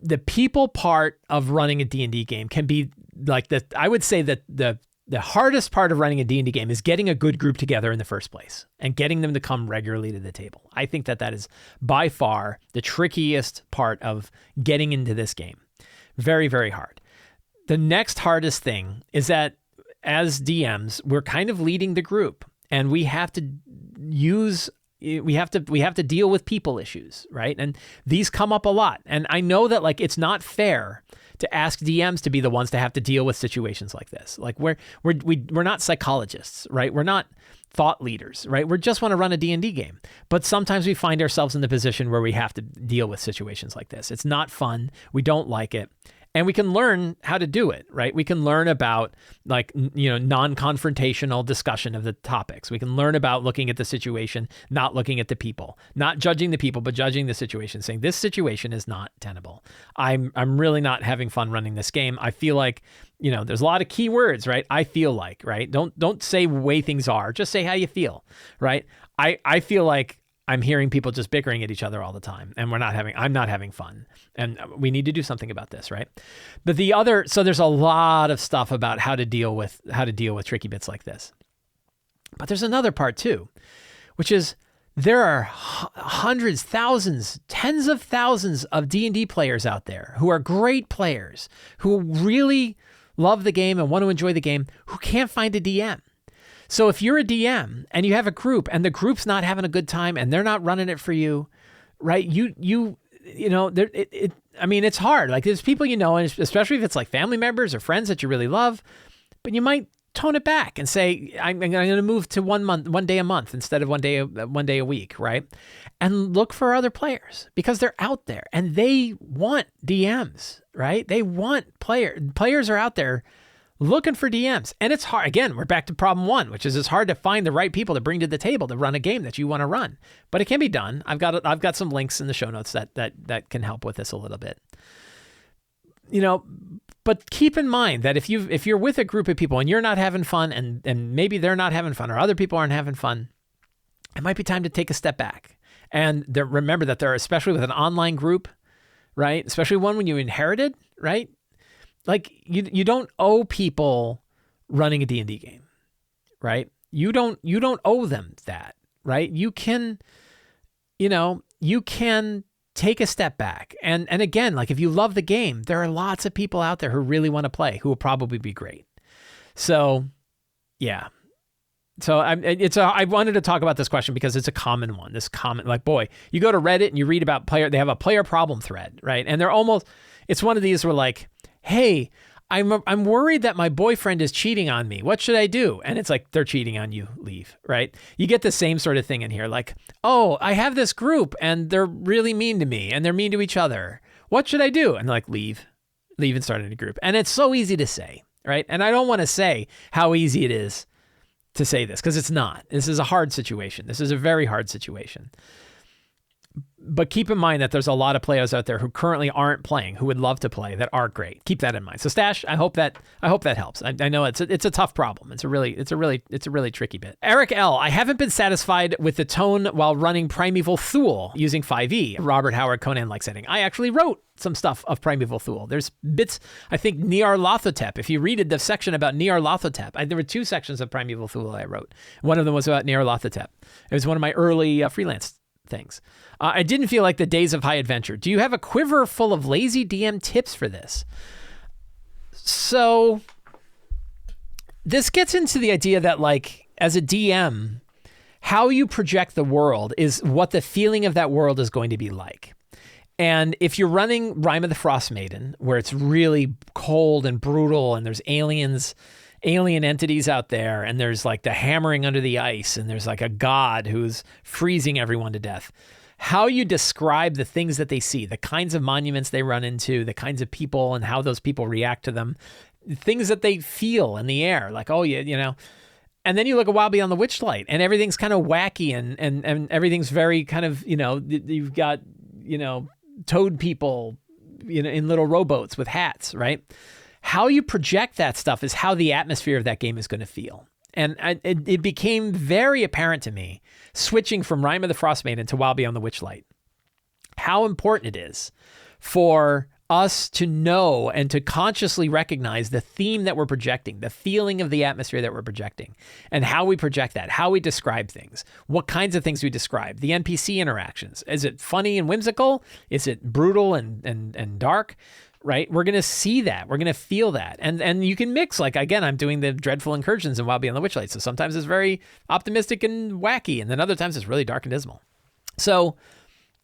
The people part of running a D&D game can be like I would say that the hardest part of running a D&D game is getting a good group together in the first place and getting them to come regularly to the table. I think that is by far the trickiest part of getting into this game. Very, very hard. The next hardest thing is that as DMs, we're kind of leading the group and we have to deal with people issues, right? And these come up a lot. And I know that like it's not fair to ask DMs to be the ones to have to deal with situations like this. Like we're not psychologists, right? We're not thought leaders, right? We just want to run a D&D game. But sometimes we find ourselves in the position where we have to deal with situations like this. It's not fun. We don't like it. And we can learn how to do it, right? We can learn about non-confrontational discussion of the topics. We can learn about looking at the situation, not looking at the people, not judging the people, but judging the situation, saying this situation is not tenable. I'm really not having fun running this game. I feel like, there's a lot of key words, right? I feel like, right? Don't say the way things are. Just say how you feel, right? I feel like I'm hearing people just bickering at each other all the time, and I'm not having fun, and we need to do something about this, right? But so there's a lot of stuff about how to deal with tricky bits like this. But there's another part too, which is there are hundreds, thousands, tens of thousands of D&D players out there who are great players, who really love the game and want to enjoy the game, who can't find a DM. So if you're a DM and you have a group and the group's not having a good time and they're not running it for you, right? It's hard. Like there's people, and especially if it's like family members or friends that you really love, but you might tone it back and say, I'm going to move to 1 day a month instead of one day a week, right? And look for other players because they're out there and they want DMs, right? They want players are out there looking for DMs. And it's hard. Again, we're back to problem one, which is it's hard to find the right people to bring to the table to run a game that you want to run. But it can be done. I've got some links in the show notes that can help with this a little bit. But keep in mind that if you're with a group of people and you're not having fun and maybe they're not having fun or other people aren't having fun, it might be time to take a step back. And remember that there are, especially with an online group, right? Especially one when you inherited, right? Like you don't owe people running a D&D game, right? You don't owe them that, right? You can take a step back. And again, like if you love the game, there are lots of people out there who really want to play, who will probably be great. So yeah. So I wanted to talk about this question because it's a common one. You go to Reddit and you read about they have a player problem thread, right? And it's one of these where like, hey, I'm worried that my boyfriend is cheating on me. What should I do? And it's like, they're cheating on you. Leave, right? You get the same sort of thing in here. Like, oh, I have this group and they're really mean to me and they're mean to each other. What should I do? And like, leave and start a new group. And it's so easy to say, right? And I don't want to say how easy it is to say this because it's not. This is a hard situation. This is a very hard situation. But keep in mind that there's a lot of players out there who currently aren't playing, who would love to play, that are great. Keep that in mind. So Stash, I hope that helps. I know it's a tough problem. It's a really tricky bit. Eric L, I haven't been satisfied with the tone while running Primeval Thule using 5e. Robert Howard Conan-like setting. I actually wrote some stuff of Primeval Thule. There's bits, I think Nyarlathotep. If you read the section about Nyarlathotep, there were 2 sections of Primeval Thule I wrote. One of them was about Nyarlathotep. It was one of my early freelance things. I didn't feel like the days of high adventure. Do you have a quiver full of lazy DM tips for this? So this gets into the idea that like as a DM, how you project the world is what the feeling of that world is going to be like. And if you're running Rime of the Frost Maiden, where it's really cold and brutal and there's alien entities out there, and there's like the hammering under the ice, and there's like a god who's freezing everyone to death. How you describe the things that they see, the kinds of monuments they run into, the kinds of people and how those people react to them, things that they feel in the air, like, oh, yeah, And then you look at Wild Beyond the Witchlight, and everything's kind of wacky and everything's very kind of, you've got, toad people, in little rowboats with hats, right? How you project that stuff is how the atmosphere of that game is going to feel. And it became very apparent to me, switching from Rime of the Frost Maiden to Wild Beyond the Witchlight, how important it is for us to know and to consciously recognize the theme that we're projecting, the feeling of the atmosphere that we're projecting, and how we project that, how we describe things, what kinds of things we describe, the NPC interactions. Is it funny and whimsical? Is it brutal and dark? Right? We're going to see that. We're going to feel that. And you can mix, like, again, I'm doing the dreadful incursions in Wild Beyond the Witchlight. So sometimes it's very optimistic and wacky, and then other times it's really dark and dismal. So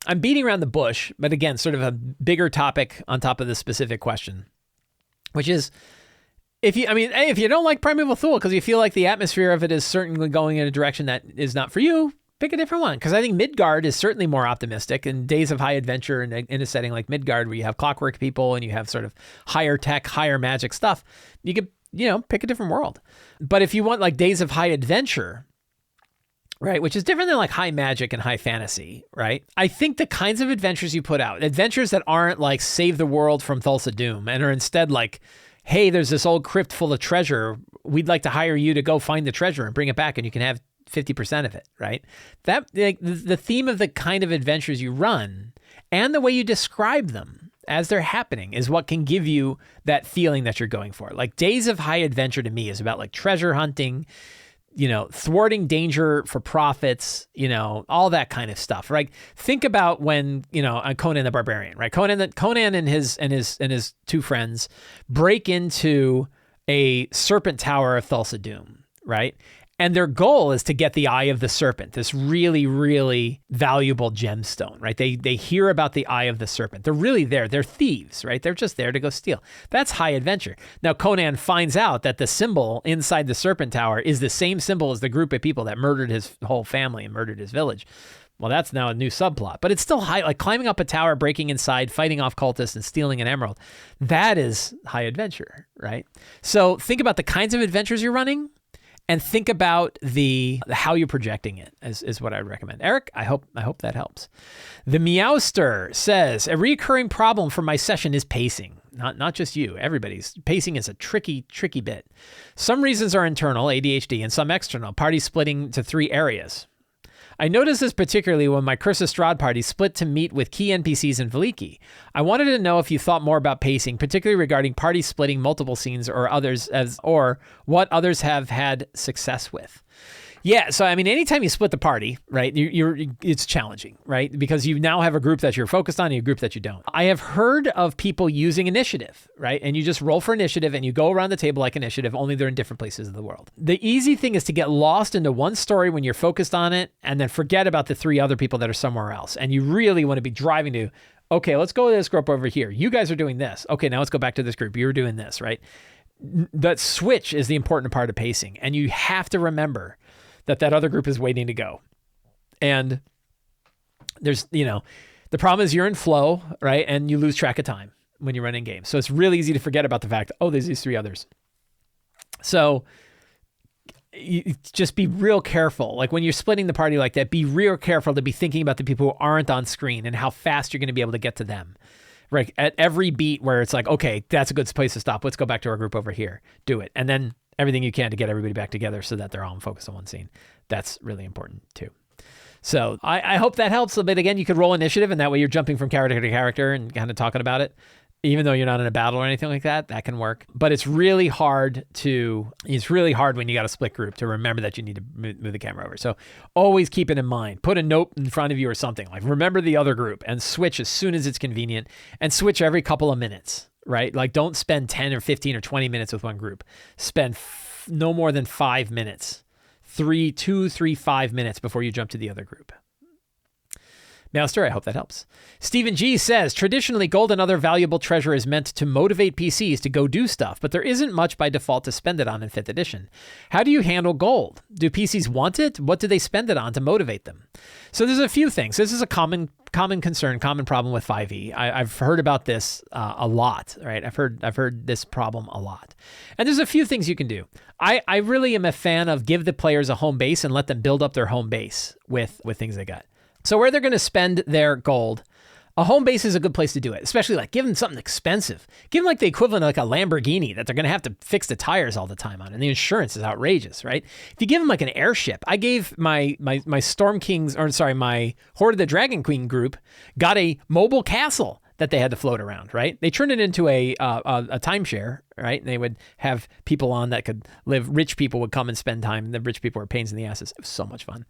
I'm beating around the bush, but again, sort of a bigger topic on top of this specific question, which is, if you don't like Primeval Thule because you feel like the atmosphere of it is certainly going in a direction that is not for you, pick a different one. Because I think Midgard is certainly more optimistic, and Days of High Adventure in a setting like Midgard, where you have clockwork people and you have sort of higher tech, higher magic stuff, you could, pick a different world. But if you want like Days of High Adventure, right, which is different than like high magic and high fantasy, right? I think the kinds of adventures you put out, adventures that aren't like save the world from Thulsa Doom and are instead like, hey, there's this old crypt full of treasure. We'd like to hire you to go find the treasure and bring it back, and you can have 50% of it, right? That like, the theme of the kind of adventures you run and the way you describe them as they're happening is what can give you that feeling that you're going for. Like Days of High Adventure to me is about like treasure hunting, thwarting danger for profits, all that kind of stuff, right? Think about when, Conan the Barbarian, right? Conan and his two friends break into a serpent tower of Thulsa Doom, right? And their goal is to get the Eye of the Serpent, this really, really valuable gemstone, right? They hear about the Eye of the Serpent. They're really there. They're thieves, right? They're just there to go steal. That's high adventure. Now, Conan finds out that the symbol inside the Serpent Tower is the same symbol as the group of people that murdered his whole family and murdered his village. Well, that's now a new subplot, but it's still high, like climbing up a tower, breaking inside, fighting off cultists, and stealing an emerald. That is high adventure, right? So think about the kinds of adventures you're running, and think about the how you're projecting it is what I would recommend. Eric, I hope that helps. The Meowster says, a recurring problem for my session is pacing. Not just you, everybody's. Pacing is a tricky bit. Some reasons are internal, ADHD, and some external, party splitting to 3 areas. I noticed this particularly when my Curse of Strahd party split to meet with key NPCs in Veliki. I wanted to know if you thought more about pacing, particularly regarding party splitting multiple scenes or what others have had success with. Yeah, so I mean, anytime you split the party, right, it's challenging, right? Because you now have a group that you're focused on and a group that you don't. I have heard of people using initiative, right? And you just roll for initiative and you go around the table like initiative, only they're in different places of the world. The easy thing is to get lost into one story when you're focused on it and then forget about the 3 other people that are somewhere else. And you really want to be driving to, okay, let's go to this group over here. You guys are doing this. Okay, now let's go back to this group. You're doing this, right? That switch is the important part of pacing. And you have to remember that other group is waiting to go. And there's, the problem is you're in flow, right? And you lose track of time when you're running games. So it's really easy to forget about the fact, there's these 3 others. So you just be real careful. Like when you're splitting the party like that, be real careful to be thinking about the people who aren't on screen and how fast you're going to be able to get to them. Right? At every beat where it's like, okay, that's a good place to stop. Let's go back to our group over here. Do it. And then everything you can to get everybody back together so that they're all focused on one scene. That's really important too. So I hope that helps a bit. Again, you could roll initiative and that way you're jumping from character to character and kind of talking about it. Even though you're not in a battle or anything like that, that can work. But it's really hard when you got a split group to remember that you need to move the camera over. So always keep it in mind. Put a note in front of you or something like remember the other group and switch as soon as it's convenient and switch every couple of minutes, right? Like don't spend 10 or 15 or 20 minutes with one group. Spend no more than 5 minutes, 5 minutes before you jump to the other group. Master, I hope that helps. Stephen G says, traditionally, gold and other valuable treasure is meant to motivate PCs to go do stuff, but there isn't much by default to spend it on in 5th edition. How do you handle gold? Do PCs want it? What do they spend it on to motivate them? So there's a few things. This is a common concern, common problem with 5e. I've heard about this a lot, right? I've heard this problem a lot. And there's a few things you can do. I really am a fan of give the players a home base and let them build up their home base with things they got. So where they're going to spend their gold, a home base is a good place to do it, especially like give them something expensive. Give them like the equivalent of like a Lamborghini that they're going to have to fix the tires all the time on. And the insurance is outrageous, right? If you give them like an airship, I gave my Storm Kings, my Horde of the Dragon Queen group got a mobile castle that they had to float around, right? They turned it into a timeshare, right? And they would have people on that could live. Rich people would come and spend time. The rich people were pains in the asses. It was so much fun.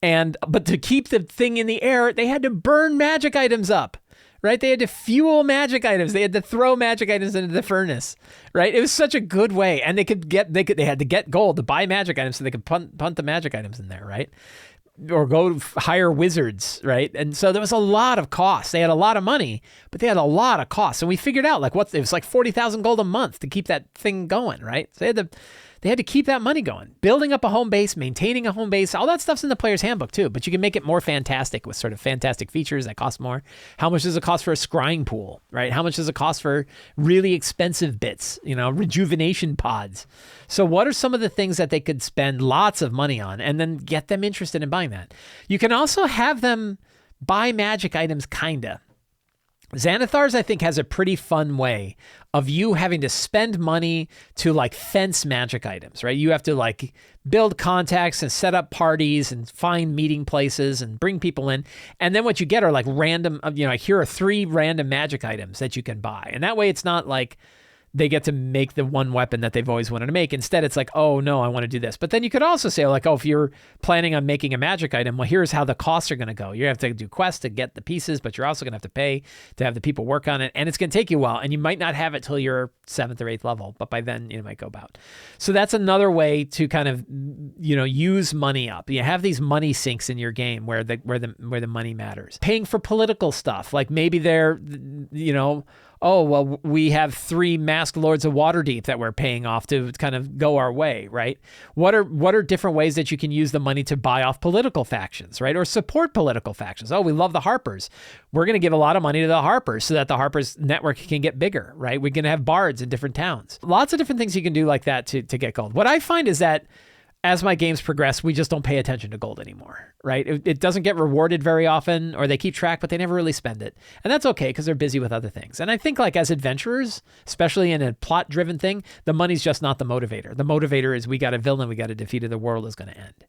But to keep the thing in the air, they had to burn magic items up, right? They had to fuel magic items. They had to throw magic items into the furnace, right? It was such a good way. And they had to get gold to buy magic items so they could punt the magic items in there, right? Or go hire wizards, right? And so there was a lot of costs. They had a lot of money, but they had a lot of costs. And we figured out it was like 40,000 gold a month to keep that thing going, right? So they They had to keep that money going. Building up a home base, maintaining a home base, all that stuff's in the player's handbook too, but you can make it more fantastic with sort of fantastic features that cost more. How much does it cost for a scrying pool, right? How much does it cost for really expensive bits, rejuvenation pods? So what are some of the things that they could spend lots of money on and then get them interested in buying that? You can also have them buy magic items, kinda. Xanathar's, I think, has a pretty fun way of you having to spend money to like fence magic items, right? You have to like build contacts and set up parties and find meeting places and bring people in. And then what you get are like random, here are 3 random magic items that you can buy. And that way it's not like they get to make the one weapon that they've always wanted to make. Instead, it's like, oh no, I want to do this. But then you could also say like, oh, if you're planning on making a magic item, well, here's how the costs are going to go. You have to do quests to get the pieces, but you're also going to have to pay to have the people work on it. And it's going to take you a while. And you might not have it till you're 7th or 8th level, but by then it might go about. So that's another way to kind of, use money up. You have these money sinks in your game where the money matters. Paying for political stuff, like maybe they're, oh, well, we have 3 masked lords of Waterdeep that we're paying off to kind of go our way, right? What are different ways that you can use the money to buy off political factions, right? Or support political factions. Oh, we love the Harpers. We're going to give a lot of money to the Harpers so that the Harpers network can get bigger, right? We're going to have bards in different towns. Lots of different things you can do like that to get gold. What I find is that as my games progress, we just don't pay attention to gold anymore, right? It doesn't get rewarded very often, or they keep track, but they never really spend it. And that's okay because they're busy with other things. And I think like as adventurers, especially in a plot-driven thing, the money's just not the motivator. The motivator is we got a villain, we got a defeat, or the world is going to end,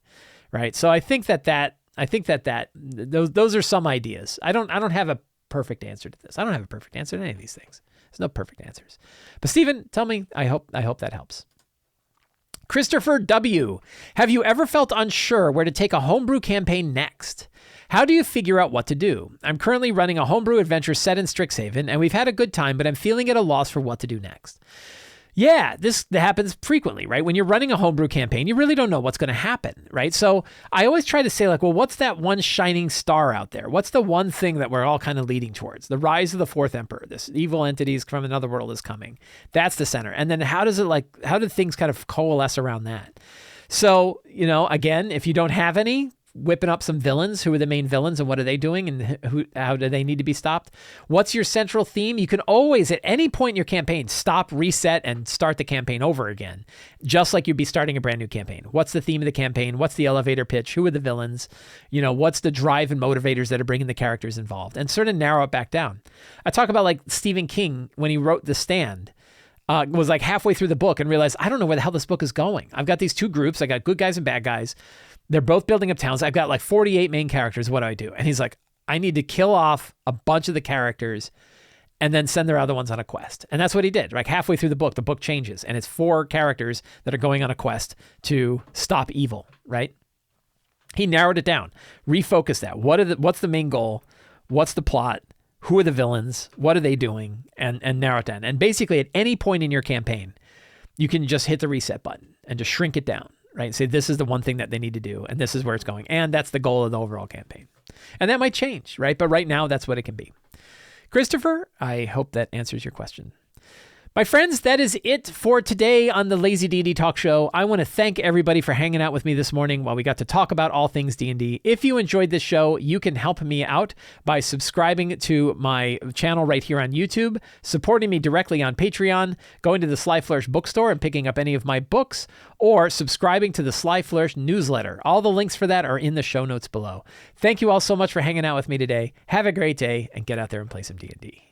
right? So I think that those are some ideas. I don't have a perfect answer to this. I don't have a perfect answer to any of these things. There's no perfect answers. But Stephen, tell me, I hope that helps. Christopher W. Have you ever felt unsure where to take a homebrew campaign next? How do you figure out what to do? I'm currently running a homebrew adventure set in Strixhaven, and we've had a good time, but I'm feeling at a loss for what to do next. Yeah, this happens frequently, right? When you're running a homebrew campaign, you really don't know what's going to happen, right? So I always try to say like, well, what's that one shining star out there? What's the one thing that we're all kind of leading towards? The rise of the 4th Emperor, this evil entities from another world is coming. That's the center. And then how do things kind of coalesce around that? So, again, if you don't have any, whipping up some villains. Who are the main villains and what are they doing and how do they need to be stopped? What's your central theme? You can always, at any point in your campaign, stop, reset, and start the campaign over again, just like you'd be starting a brand new campaign. What's the theme of the campaign? What's the elevator pitch? Who are the villains? What's the drive and motivators that are bringing the characters involved? And sort of narrow it back down. I talk about like Stephen King when he wrote The Stand. Was like halfway through the book and realized, I don't know where the hell this book is going. I've got these 2 groups. I got good guys and bad guys. They're both building up towns. I've got like 48 main characters. What do I do? And he's like, I need to kill off a bunch of the characters and then send their other ones on a quest. And that's what he did. Like halfway through the book changes and it's 4 characters that are going on a quest to stop evil, right? He narrowed it down, refocused that. What's the main goal? What's the plot? Who are the villains? What are they doing? And narrow it down. And basically at any point in your campaign, you can just hit the reset button and just shrink it down. Right? Say this is the one thing that they need to do, and this is where it's going. And that's the goal of the overall campaign. And that might change, right? But right now, that's what it can be. Christopher, I hope that answers your question. My friends, that is it for today on the Lazy D&D Talk Show. I want to thank everybody for hanging out with me this morning while we got to talk about all things D&D. If you enjoyed this show, you can help me out by subscribing to my channel right here on YouTube, supporting me directly on Patreon, going to the Sly Flourish bookstore and picking up any of my books, or subscribing to the Sly Flourish newsletter. All the links for that are in the show notes below. Thank you all so much for hanging out with me today. Have a great day and get out there and play some D&D.